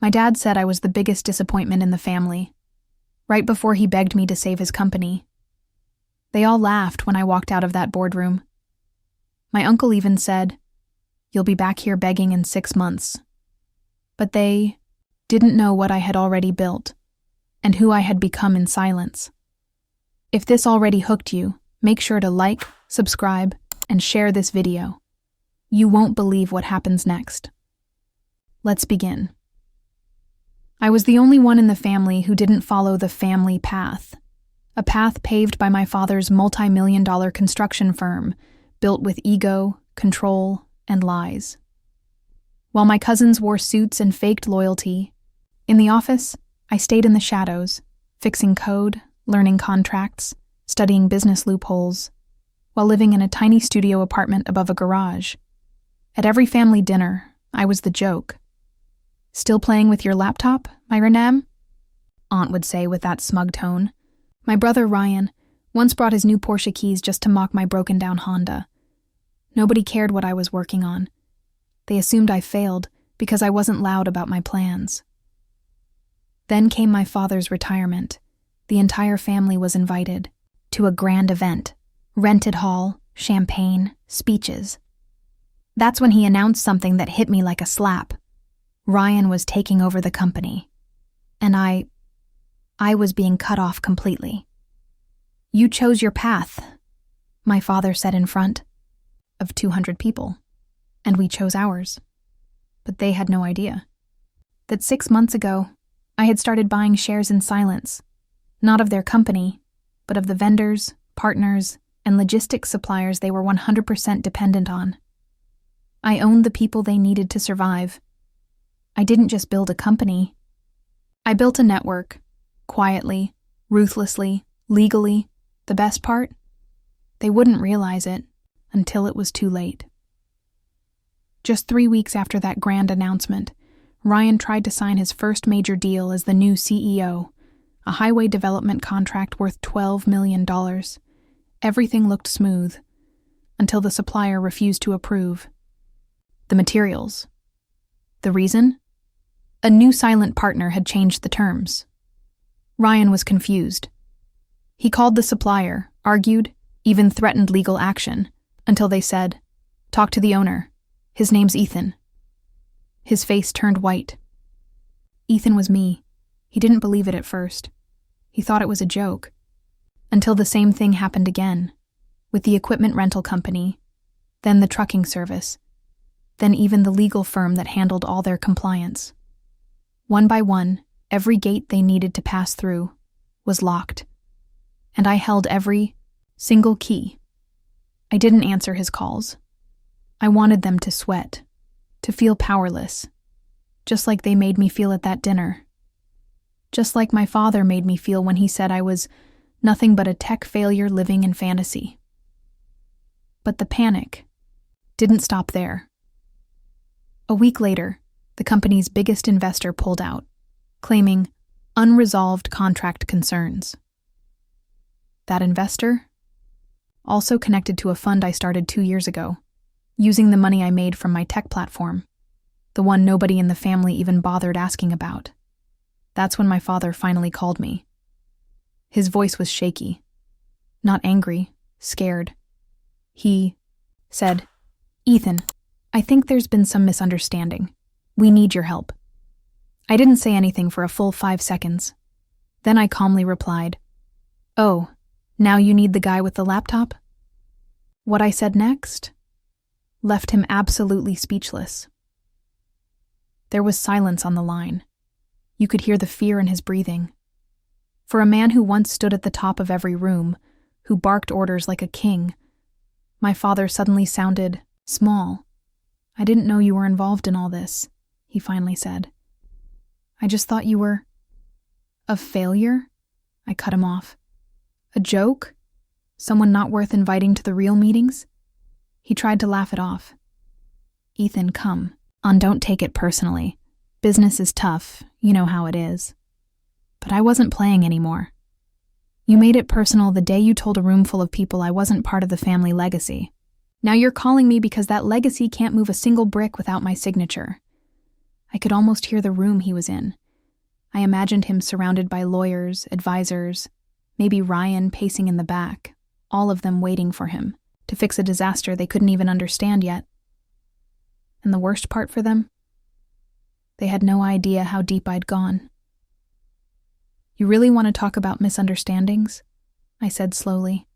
My dad said I was the biggest disappointment in the family, right before he begged me to save his company. They all laughed when I walked out of that boardroom. My uncle even said, "You'll be back here begging in 6 months." But they didn't know what I had already built and who I had become in silence. If this already hooked you, make sure to like, subscribe, and share this video. You won't believe what happens next. Let's begin. I was the only one in the family who didn't follow the family path, a path paved by my father's multi-million-dollar construction firm, built with ego, control, and lies. While my cousins wore suits and faked loyalty, in the office, I stayed in the shadows, fixing code, learning contracts, studying business loopholes, while living in a tiny studio apartment above a garage. At every family dinner, I was the joke. "Still playing with your laptop, my Renam?" Aunt would say with that smug tone. My brother Ryan once brought his new Porsche keys just to mock my broken-down Honda. Nobody cared what I was working on. They assumed I failed because I wasn't loud about my plans. Then came my father's retirement. The entire family was invited to a grand event. Rented hall, champagne, speeches. That's when he announced something that hit me like a slap. Ryan was taking over the company. And I was being cut off completely. "You chose your path," my father said in front of 200 people. And we chose ours. But they had no idea that 6 months ago, I had started buying shares in silence, not of their company, but of the vendors, partners, and logistics suppliers they were 100% dependent on. I owned the people they needed to survive. I didn't just build a company. I built a network, quietly, ruthlessly, legally. The best part? They wouldn't realize it until it was too late. Just 3 weeks after that grand announcement, Ryan tried to sign his first major deal as the new CEO, a highway development contract worth $12 million. Everything looked smooth, until the supplier refused to approve. The materials. The reason? A new silent partner had changed the terms. Ryan was confused. He called the supplier, argued, even threatened legal action, until they said, "Talk to the owner. His name's Ethan." His face turned white. Ethan was me. He didn't believe it at first. He thought it was a joke. Until the same thing happened again, with the equipment rental company, then the trucking service, then even the legal firm that handled all their compliance. One by one, every gate they needed to pass through was locked, and I held every single key. I didn't answer his calls. I wanted them to sweat, to feel powerless, just like they made me feel at that dinner. Just like my father made me feel when he said I was nothing but a tech failure living in fantasy. But the panic didn't stop there. A week later, the company's biggest investor pulled out, claiming unresolved contract concerns. That investor? Also connected to a fund I started 2 years ago, using the money I made from my tech platform, the one nobody in the family even bothered asking about. That's when my father finally called me. His voice was shaky, not angry, scared. He said, "Ethan, I think there's been some misunderstanding. We need your help." I didn't say anything for a full 5 seconds. Then I calmly replied, "Oh, now you need the guy with the laptop?" What I said next left him absolutely speechless. There was silence on the line. You could hear the fear in his breathing. For a man who once stood at the top of every room, who barked orders like a king, my father suddenly sounded small. "I didn't know you were involved in all this," he finally said. "I just thought you were a failure?" I cut him off. "A joke? Someone not worth inviting to the real meetings?" He tried to laugh it off. "Ethan, come on, don't take it personally. Business is tough, you know how it is." But I wasn't playing anymore. You made it personal the day you told a room full of people I wasn't part of the family legacy. Now you're calling me because that legacy can't move a single brick without my signature. I could almost hear the room he was in. I imagined him surrounded by lawyers, advisors, maybe Ryan pacing in the back, all of them waiting for him to fix a disaster they couldn't even understand yet. And the worst part for them? They had no idea how deep I'd gone. "You really want to talk about misunderstandings?" I said slowly.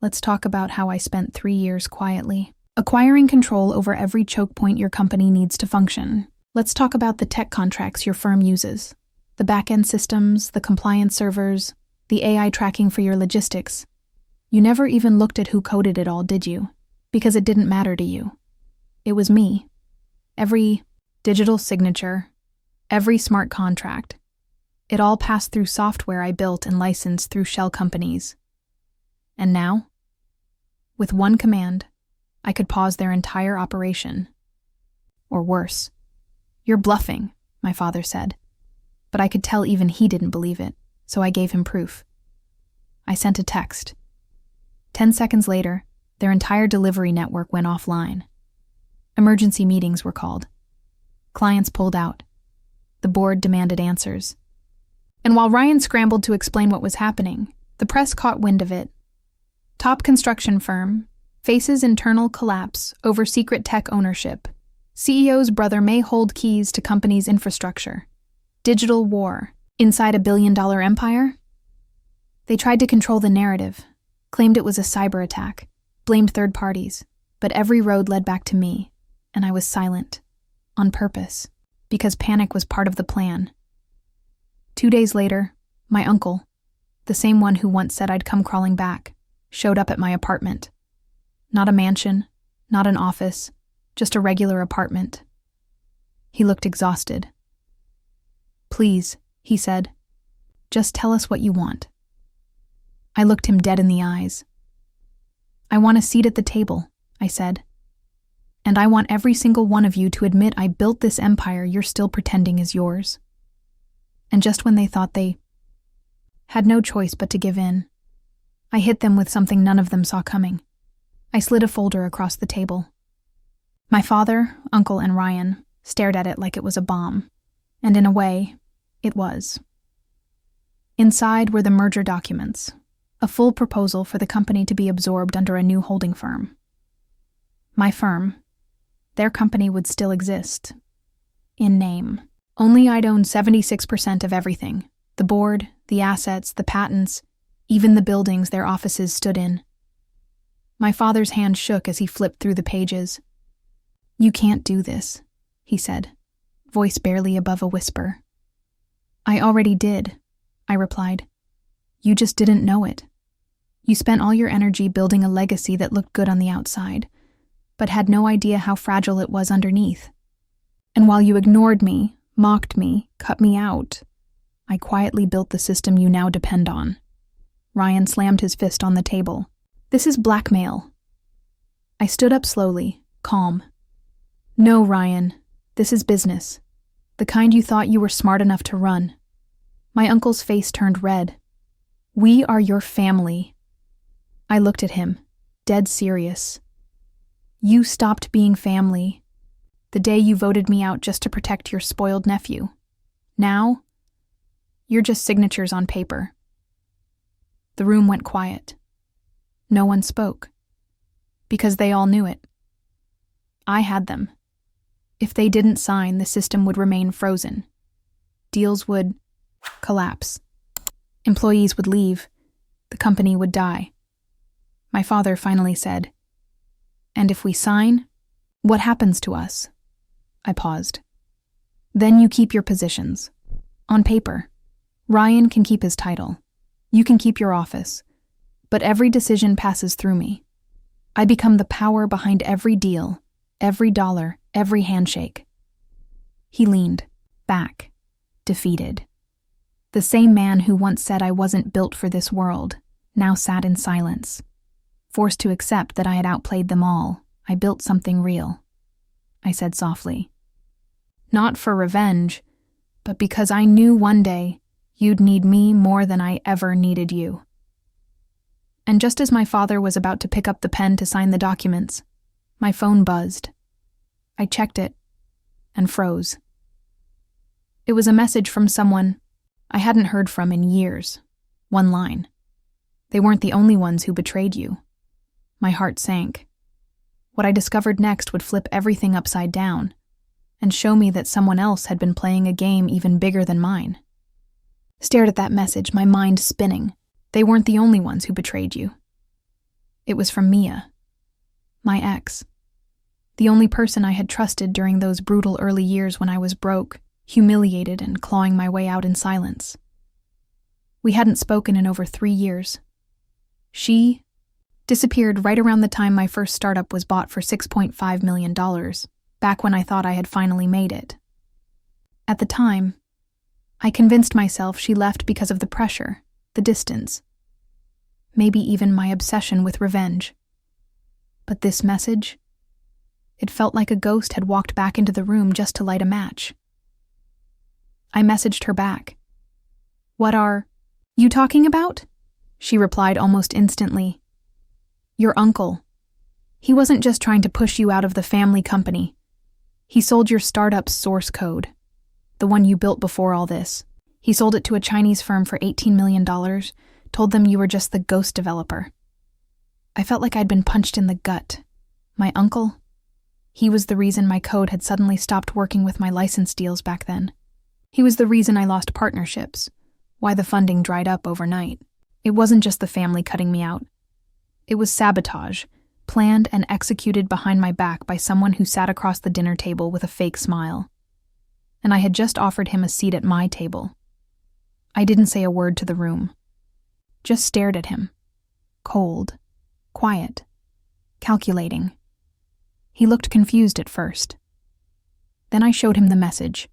"Let's talk about how I spent 3 years quietly, acquiring control over every choke point your company needs to function. Let's talk about the tech contracts your firm uses, the back-end systems, the compliance servers, the AI tracking for your logistics. You never even looked at who coded it all, did you? Because it didn't matter to you. It was me. Every digital signature, every smart contract. It all passed through software I built and licensed through shell companies. And now, with one command, I could pause their entire operation. Or worse. You're bluffing," my father said. But I could tell even he didn't believe it, so I gave him proof. I sent a text. 10 seconds later, their entire delivery network went offline. Emergency meetings were called. Clients pulled out. The board demanded answers. And while Ryan scrambled to explain what was happening, the press caught wind of it. Top construction firm faces internal collapse over secret tech ownership. CEO's brother may hold keys to company's infrastructure. Digital war inside a billion-dollar empire? They tried to control the narrative, claimed it was a cyber attack, blamed third parties, but every road led back to me, and I was silent, on purpose, because panic was part of the plan. 2 days later, my uncle, the same one who once said I'd come crawling back, showed up at my apartment. Not a mansion, not an office, just a regular apartment. He looked exhausted. "Please," he said, "just tell us what you want." I looked him dead in the eyes. "I want a seat at the table," I said. "And I want every single one of you to admit I built this empire you're still pretending is yours." And just when they thought they had no choice but to give in, I hit them with something none of them saw coming. I slid a folder across the table. My father, uncle, and Ryan stared at it like it was a bomb, and in a way, it was. Inside were the merger documents, a full proposal for the company to be absorbed under a new holding firm. My firm, their company would still exist. In name. Only I'd own 76% of everything. The board, the assets, the patents, even the buildings their offices stood in. My father's hand shook as he flipped through the pages. "You can't do this," he said, voice barely above a whisper. "I already did," I replied. "You just didn't know it. You spent all your energy building a legacy that looked good on the outside, but had no idea how fragile it was underneath. And while you ignored me, mocked me, cut me out, I quietly built the system you now depend on." Ryan slammed his fist on the table. "This is blackmail." I stood up slowly, calm. "No, Ryan, this is business. The kind you thought you were smart enough to run." My uncle's face turned red. "We are your family." I looked at him, dead serious. "You stopped being family the day you voted me out just to protect your spoiled nephew. Now, you're just signatures on paper." The room went quiet. No one spoke. Because they all knew it. I had them. If they didn't sign, the system would remain frozen. Deals would collapse. Employees would leave. The company would die. My father finally said, "And if we sign, what happens to us?" I paused. "Then you keep your positions. On paper. Ryan can keep his title. You can keep your office. But every decision passes through me. I become the power behind every deal, every dollar, every handshake." He leaned back, defeated. The same man who once said I wasn't built for this world now sat in silence. Forced to accept that I had outplayed them all, I built something real. I said softly. "Not for revenge, but because I knew one day you'd need me more than I ever needed you." And just as my father was about to pick up the pen to sign the documents, my phone buzzed. I checked it, and froze. It was a message from someone I hadn't heard from in years. One line. They weren't the only ones who betrayed you. My heart sank. What I discovered next would flip everything upside down and show me that someone else had been playing a game even bigger than mine. Stared at that message, my mind spinning. They weren't the only ones who betrayed you. It was from Mia, my ex. The only person I had trusted during those brutal early years when I was broke, humiliated, and clawing my way out in silence. We hadn't spoken in over 3 years. She disappeared right around the time my first startup was bought for $6.5 million, back when I thought I had finally made it. At the time, I convinced myself she left because of the pressure, the distance, maybe even my obsession with revenge. But this message, it felt like a ghost had walked back into the room just to light a match. I messaged her back. "What are you talking about?" She replied almost instantly. "Your uncle. He wasn't just trying to push you out of the family company. He sold your startup's source code, the one you built before all this. He sold it to a Chinese firm for $18 million, told them you were just the ghost developer." I felt like I'd been punched in the gut. My uncle? He was the reason my code had suddenly stopped working with my license deals back then. He was the reason I lost partnerships, why the funding dried up overnight. It wasn't just the family cutting me out. It was sabotage, planned and executed behind my back by someone who sat across the dinner table with a fake smile. And I had just offered him a seat at my table. I didn't say a word to the room. Just stared at him. Cold, quiet, calculating. He looked confused at first. Then I showed him the message.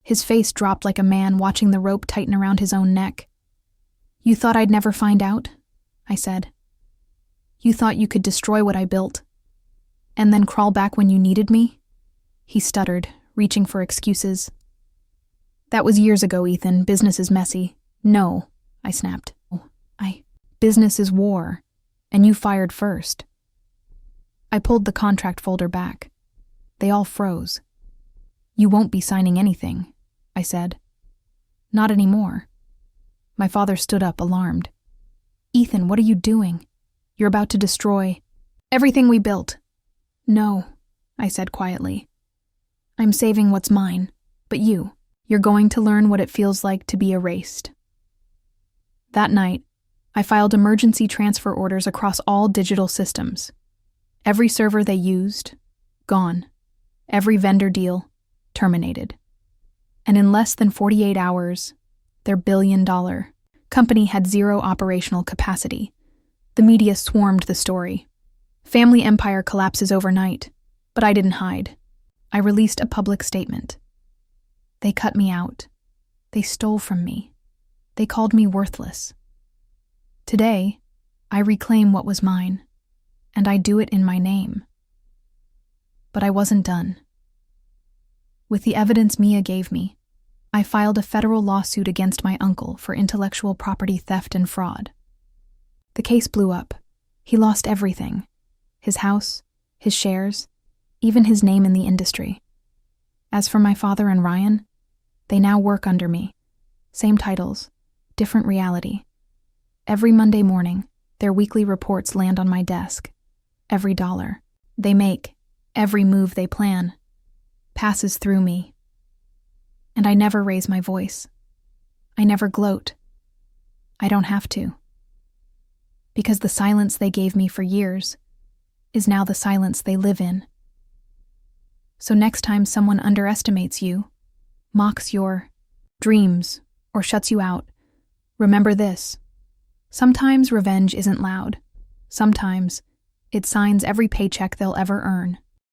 His face dropped like a man watching the rope tighten around his own neck. "You thought I'd never find out?" I said. "You thought you could destroy what I built, and then crawl back when you needed me?" He stuttered, reaching for excuses. "That was years ago, Ethan. Business is messy." "No," I snapped. Business is war, and you fired first." I pulled the contract folder back. They all froze. "You won't be signing anything," I said. "Not anymore." My father stood up, alarmed. "Ethan, what are you doing? You're about to destroy everything we built." "No," I said quietly. "I'm saving what's mine, but you're going to learn what it feels like to be erased." That night, I filed emergency transfer orders across all digital systems. Every server they used, gone. Every vendor deal, terminated. And in less than 48 hours, their billion-dollar company had zero operational capacity. The media swarmed the story. Family empire collapses overnight, but I didn't hide. I released a public statement. They cut me out. They stole from me. They called me worthless. Today, I reclaim what was mine, and I do it in my name. But I wasn't done. With the evidence Mia gave me, I filed a federal lawsuit against my uncle for intellectual property theft and fraud. The case blew up. He lost everything: his house, his shares, even his name in the industry. As for my father and Ryan, they now work under me. Same titles, different reality. Every Monday morning, their weekly reports land on my desk. Every dollar they make, every move they plan, passes through me. And I never raise my voice. I never gloat. I don't have to. Because the silence they gave me for years is now the silence they live in. So next time someone underestimates you, mocks your dreams, or shuts you out, remember this. Sometimes revenge isn't loud. Sometimes it signs every paycheck they'll ever earn.